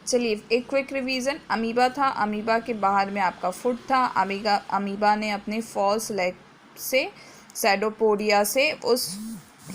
चलिए एक quick revision. Amoeba था, अमीबा के बाहर में आपका फुट था। अमीबा ने अपने फॉल्स लेग से, सैडोपोडिया से उस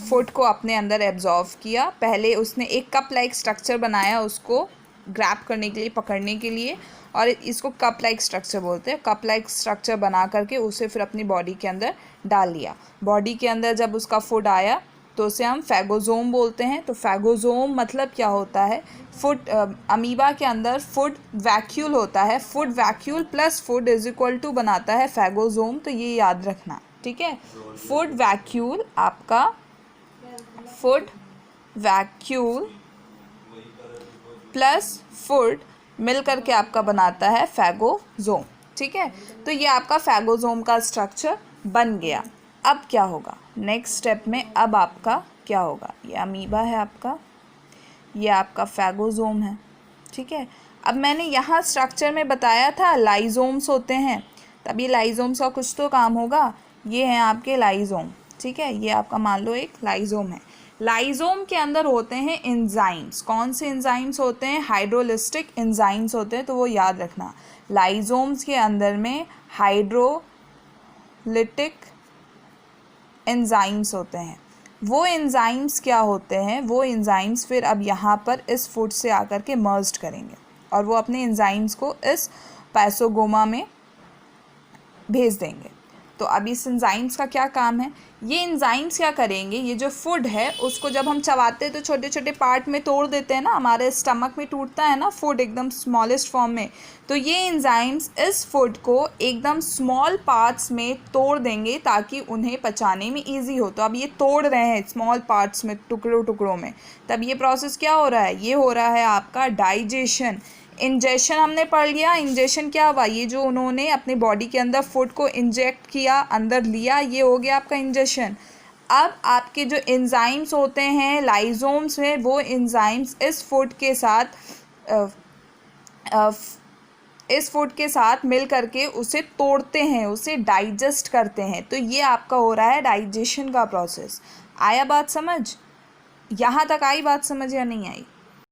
फुट को अपने अंदर एब्जॉर्व किया। पहले उसने एक कप लाइक स्ट्रक्चर बनाया उसको ग्रैब करने के लिए, पकड़ने के लिए, और इसको कप लाइक स्ट्रक्चर बोलते हैं। कप लाइक स्ट्रक्चर बना करके उसे फिर अपनी बॉडी के अंदर डाल लिया। बॉडी के अंदर जब उसका फुड आया तो उसे हम फैगोजोम बोलते हैं। तो फैगोजोम मतलब क्या होता है? फुड, अमीबा के अंदर फुड वैक्यूल होता है। Food vacuole plus food is equal to बनाता है फैगोजोम। तो ये याद रखना, ठीक है। फुड वैक्यूल आपका, फुड वैक्यूल प्लस फुड मिल करके आपका बनाता है फैगोजोम, ठीक है। तो ये आपका फैगोजोम का स्ट्रक्चर बन गया। अब क्या होगा नेक्स्ट स्टेप में? अब आपका क्या होगा? ये अमीबा है आपका, ये आपका फैगोजोम है, ठीक है। अब मैंने यहाँ स्ट्रक्चर में बताया था लाइजोम्स होते हैं, तब ये लाइजोम्स का कुछ तो काम होगा। ये हैं आपके लाइजोम, ठीक है। ये आपका मान लो एक लाइजोम है। लाइजोम के अंदर होते हैं एंजाइम्स। कौन से एंजाइम्स होते हैं? हाइड्रोलिस्टिक एंजाइम्स होते हैं, तो वो याद रखना। लाइजोम्स के अंदर में हाइड्रोलिटिक एंजाइम्स होते हैं। वो एंजाइम्स क्या होते हैं? वो एंजाइम्स फिर अब यहाँ पर इस फूड से आकर के मर्ज्ड करेंगे और वो अपने एंजाइम्स को इस पैसोगोमा में भेज देंगे। तो अब इस एंजाइम्स का क्या काम है? ये एंजाइम्स क्या करेंगे? ये जो फूड है उसको जब हम चबाते हैं तो छोटे छोटे पार्ट में तोड़ देते हैं ना, हमारे स्टमक में टूटता है ना फूड एकदम स्मॉलेस्ट फॉर्म में। तो ये एंजाइम्स इस फूड को एकदम स्मॉल पार्ट्स में तोड़ देंगे ताकि उन्हें पचाने में ईजी हो। तो अब ये तोड़ रहे हैं स्मॉल पार्ट्स में, टुकड़ों टुकड़ों में। तब ये प्रोसेस क्या हो रहा है? ये हो रहा है आपका डाइजेशन। इंजेक्शन हमने पढ़ लिया। इंजेक्शन क्या हुआ? ये जो उन्होंने अपने बॉडी के अंदर फूड को इंजेक्ट किया, अंदर लिया, ये हो गया आपका इंजेक्शन। अब आपके जो एंजाइम्स होते हैं लाइजोम्स में, वो एंजाइम्स इस फूड के साथ मिल करके उसे तोड़ते हैं, उसे डाइजेस्ट करते हैं। तो ये आपका हो रहा है डाइजेशन का प्रोसेस। आया बात समझ? यहाँ तक आई बात समझ या नहीं आई?